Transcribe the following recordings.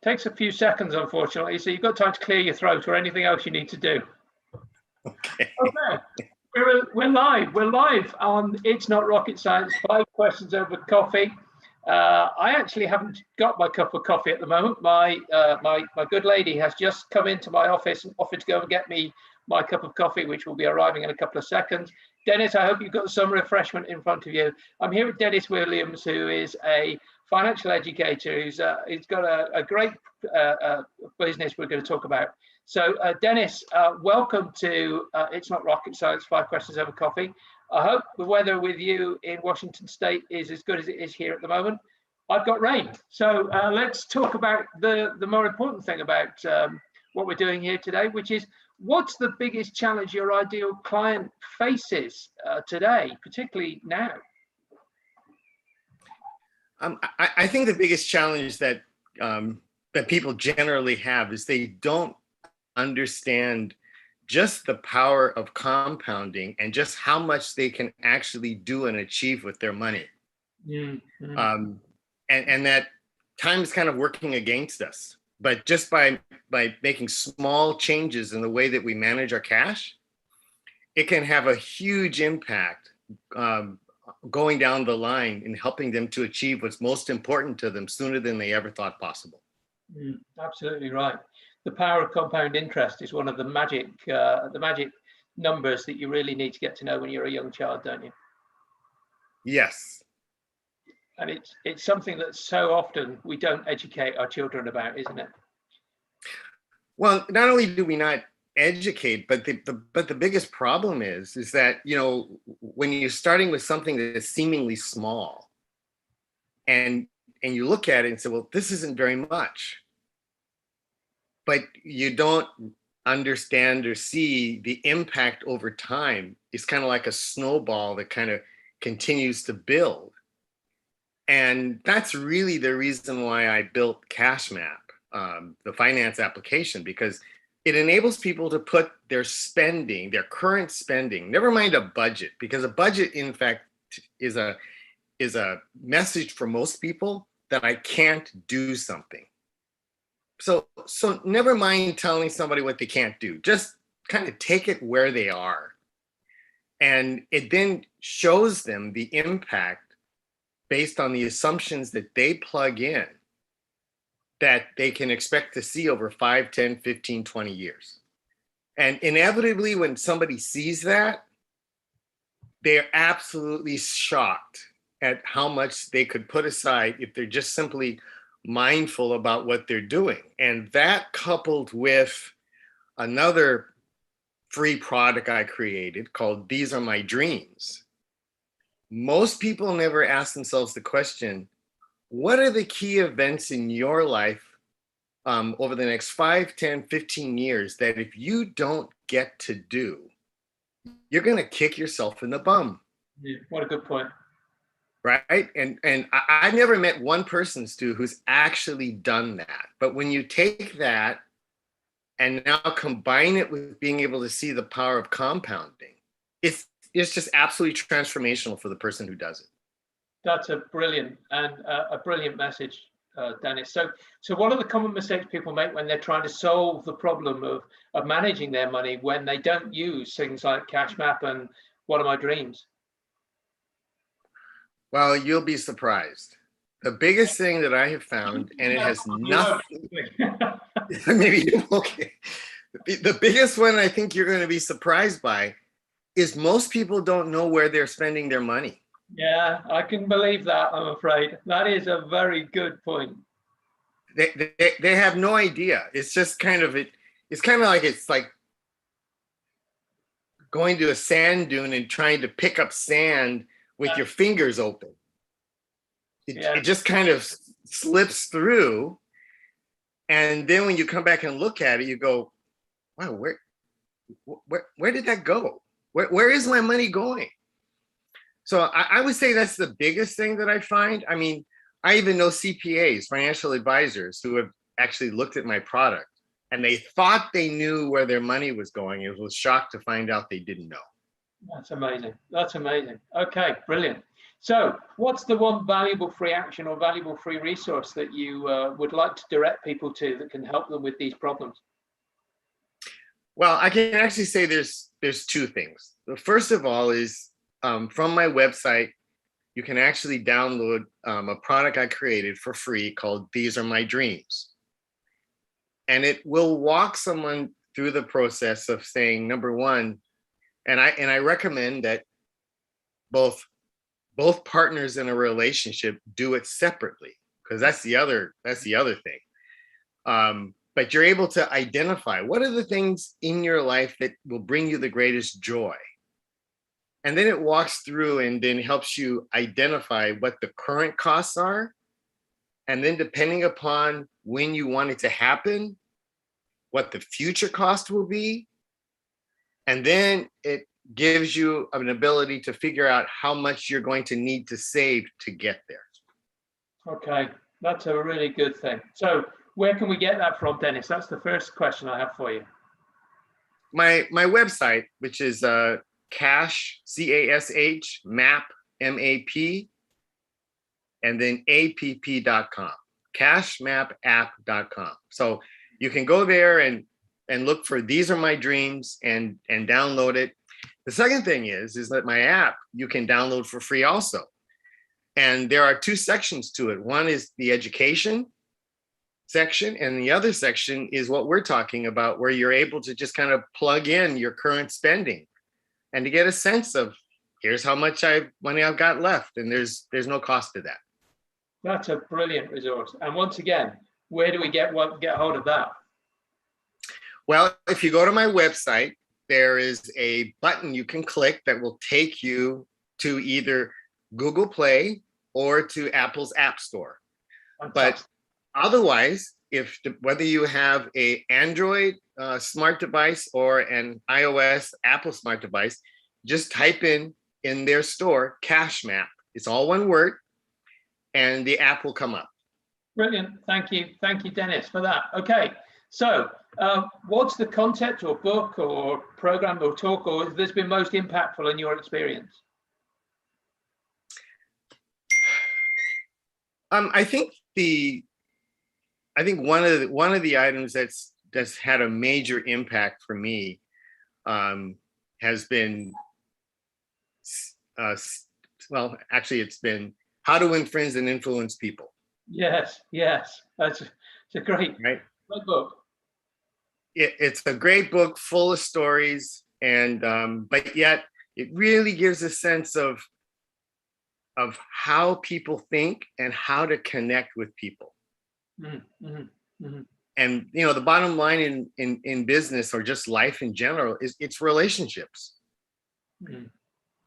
Takes a few seconds, unfortunately, so you've got time to clear your throat or anything else you need to do. Okay. Okay. We're live on It's Not Rocket Science, 5 questions over coffee. I actually haven't got my cup of coffee at the moment. My good lady has just come into my office and offered to go and get me my cup of coffee, which will be arriving in a couple of seconds. Dennis, I hope you've got some refreshment in front of you. I'm here with Dennis Williams, who is a financial educator who's got a great business we're going to talk about. So Dennis, welcome to It's Not Rocket Science, 5 questions over coffee. I hope the weather with you in Washington State is as good as it is here at the moment. I've got rain. So let's talk about the more important thing about what we're doing here today, which is what's the biggest challenge your ideal client faces today, particularly now? I think the biggest challenge that that people generally have is they don't understand just the power of compounding and just how much they can actually do and achieve with their money. Mm-hmm. And that time is kind of working against us. But just by making small changes in the way that we manage our cash, it can have a huge impact going down the line in helping them to achieve what's most important to them sooner than they ever thought possible. Absolutely right. The power of compound interest is one of the magic numbers that you really need to get to know when you're a young child, don't you? Yes. And it's something that so often we don't educate our children about, isn't it? Well, not only do we not educate, but the biggest problem is that, you know, when you're starting with something that is seemingly small and you look at it and say, well, this isn't very much, but you don't understand or see the impact over time. It's kind of like a snowball that kind of continues to build. And that's really the reason why I built CashMap, the finance application, because it enables people to put their spending, their current spending, never mind a budget, because a budget, in fact, is a message for most people that I can't do something. So never mind telling somebody what they can't do, just kind of take it where they are. And it then shows them the impact based on the assumptions that they plug in that they can expect to see over 5, 10, 15, 20 years. And inevitably, when somebody sees that, they're absolutely shocked at how much they could put aside if they're just simply mindful about what they're doing. And that, coupled with another free product I created called These Are My Dreams. Most people never ask themselves the question, what are the key events in your life over the next 5, 10, 15 years that if you don't get to do, you're going to kick yourself in the bum? Yeah, what a good point. Right? And I've never met one person, Stu, who's actually done that. But when you take that and now combine it with being able to see the power of compounding, it's just absolutely transformational for the person who does it. That's a brilliant message, Dennis. So what are the common mistakes people make when they're trying to solve the problem of managing their money when they don't use things like CashMap and What Are My Dreams? Well, you'll be surprised. The biggest thing that I have found, and it has nothing, maybe, okay. The biggest one I think you're going to be surprised by is most people don't know where they're spending their money. Yeah, I can believe that, I'm afraid. That is a very good point. They have no idea. It's just kind of it's like going to a sand dune and trying to pick up sand with your fingers open. It just kind of slips through. And then when you come back and look at it, you go, wow, where did that go? Where is my money going? So I would say that's the biggest thing that I find. I mean, I even know CPAs, financial advisors, who have actually looked at my product and they thought they knew where their money was going. It was shocked to find out they didn't know. That's amazing. That's amazing. Okay, brilliant. So what's the one valuable free action or valuable free resource that you would like to direct people to that can help them with these problems? Well, I can actually say there's two things. The first of all is from my website, you can actually download a product I created for free called These Are My Dreams. And it will walk someone through the process of saying, number one, and I recommend that both partners in a relationship do it separately, because that's the other thing. But you're able to identify what are the things in your life that will bring you the greatest joy. And then it walks through and then helps you identify what the current costs are. And then depending upon when you want it to happen, what the future cost will be. And then it gives you an ability to figure out how much you're going to need to save to get there. Okay, that's a really good thing. So where can we get that from, Dennis? That's the first question I have for you. My website, which is cash, CASH, map, MAP, and then app.com, cashmapapp.com. So you can go there and look for These Are My Dreams and download it. The second thing is that my app you can download for free also. And there are two sections to it. One is the education section, and the other section is what we're talking about, where you're able to just kind of plug in your current spending and to get a sense of here's how much money I've got left, and there's no cost to that. That's a brilliant resource. And once again, where do we get hold of that? Well, if you go to my website, there is a button you can click that will take you to either Google Play or to Apple's App Store. But otherwise, whether you have an Android smart device or an iOS Apple smart device, just type in their store CashMap. It's all one word, and the app will come up. Brilliant. Thank you, Dennis, for that. Okay, so what's the concept or book or program or talk or that's been most impactful in your experience? I think one of the items that's had a major impact for me has been well, actually, it's been How to Win Friends and Influence People. Yes, it's a great book. It's a great book full of stories, and but yet it really gives a sense of how people think and how to connect with people. And the bottom line in business or just life in general is it's relationships.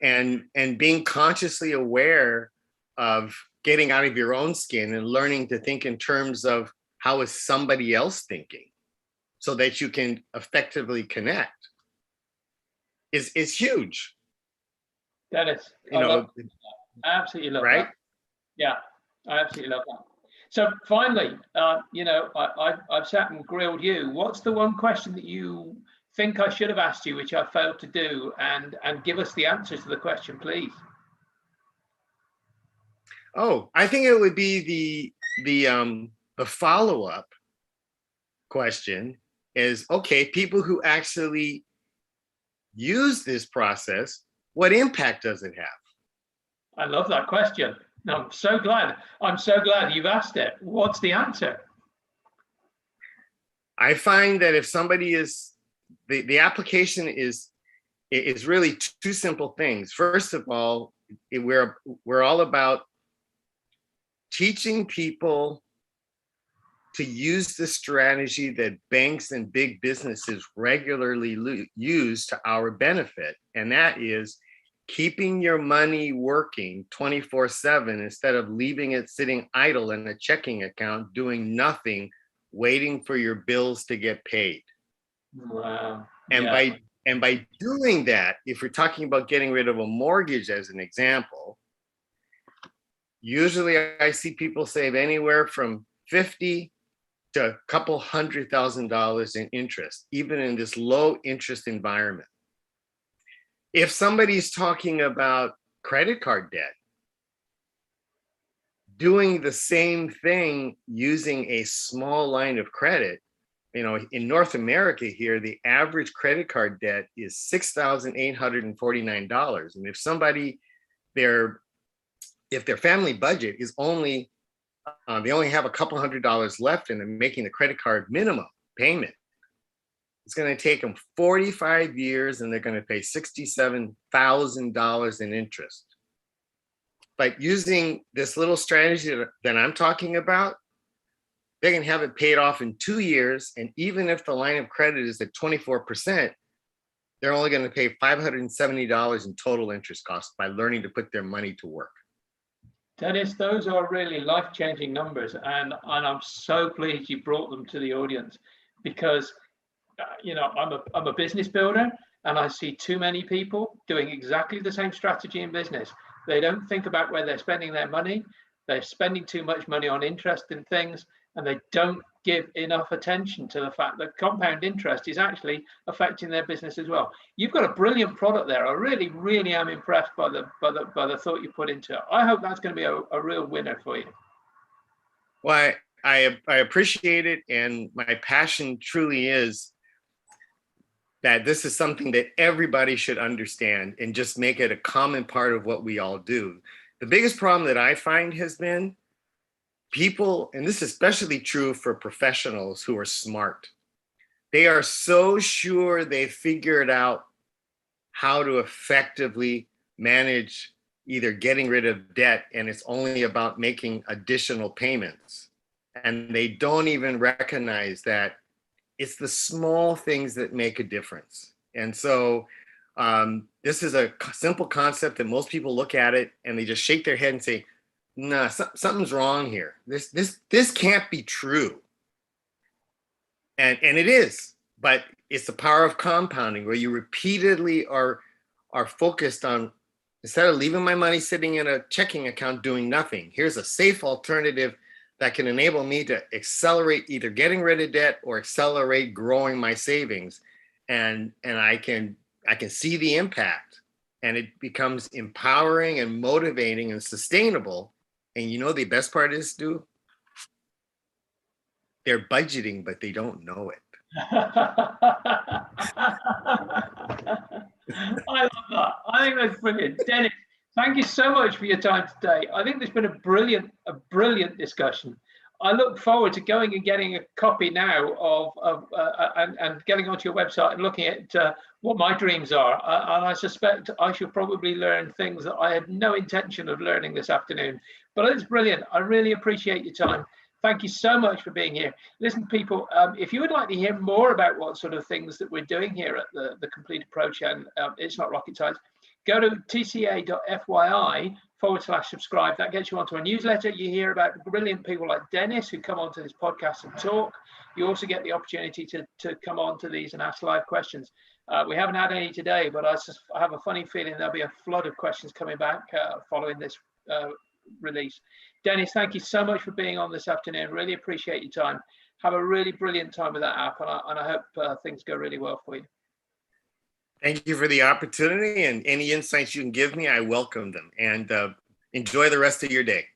And being consciously aware of getting out of your own skin and learning to think in terms of how is somebody else thinking, so that you can effectively connect is huge. That is, I absolutely love that. Yeah, I absolutely love that. So finally, I've sat and grilled you. What's the one question that you think I should have asked you, which I failed to do, and give us the answer to the question, please? Oh, I think it would be the follow-up question is, okay, people who actually use this process, what impact does it have? I love that question. I'm so glad you've asked it. What's the answer? I find that if somebody is, the application is really two simple things. First of all, we're all about teaching people to use the strategy that banks and big businesses regularly use to our benefit. And that is keeping your money working 24/7 instead of leaving it sitting idle in a checking account, doing nothing, waiting for your bills to get paid. Wow. And by doing that, if we're talking about getting rid of a mortgage as an example, usually I see people save anywhere from $50,000 to a couple $100,000 in interest, even in this low interest environment. If somebody's talking about credit card debt, doing the same thing using a small line of credit. You know, in North America here, the average credit card debt is $6,849. And if somebody, if their family budget is only, they only have a couple $100s left and they're making the credit card minimum payment, it's going to take them 45 years and they're going to pay $67,000 in interest. But using this little strategy that I'm talking about, they can have it paid off in 2 years. And even if the line of credit is at 24%, they're only going to pay $570 in total interest costs by learning to put their money to work. Dennis, those are really life-changing numbers, and I'm so pleased you brought them to the audience, because you know, I'm a business builder, and I see too many people doing exactly the same strategy in business. They don't think about where they're spending their money. They're spending too much money on interest in things, and they don't give enough attention to the fact that compound interest is actually affecting their business as well. You've got a brilliant product there. I really, really am impressed by the thought you put into it. I hope that's going to be a real winner for you. Well, I appreciate it, and my passion truly is that this is something that everybody should understand and just make it a common part of what we all do. The biggest problem that I find has been people, and this is especially true for professionals who are smart, they are so sure they figured out how to effectively manage either getting rid of debt, and it's only about making additional payments. And they don't even recognize that it's the small things that make a difference. And so this is a simple concept that most people look at it and they just shake their head and say, nah, something's wrong here. This can't be true. And it is, but it's the power of compounding, where you repeatedly are focused on, instead of leaving my money sitting in a checking account doing nothing, here's a safe alternative that can enable me to accelerate either getting rid of debt or accelerate growing my savings. And I can see the impact, and it becomes empowering and motivating and sustainable. And you know, the best part is, Stu, they're budgeting, but they don't know it. I love that. I think that's brilliant. Dennis, thank you so much for your time today. I think there's been a brilliant discussion. I look forward to going and getting a copy now and getting onto your website and looking at what my dreams are. And I suspect I should probably learn things that I had no intention of learning this afternoon. But it's brilliant. I really appreciate your time. Thank you so much for being here. Listen, people, if you would like to hear more about what sort of things that we're doing here at the Complete Approach, and It's Not Rocket Science, go to tca.fyi/subscribe. That gets you onto a newsletter. You hear about brilliant people like Dennis who come onto this podcast and talk. You also get the opportunity to come on to these and ask live questions. We haven't had any today, but I have a funny feeling there'll be a flood of questions coming back following this release. Dennis, thank you so much for being on this afternoon. Really appreciate your time. Have a really brilliant time with that app, and I hope things go really well for you. Thank you for the opportunity, and any insights you can give me, I welcome them. And enjoy the rest of your day.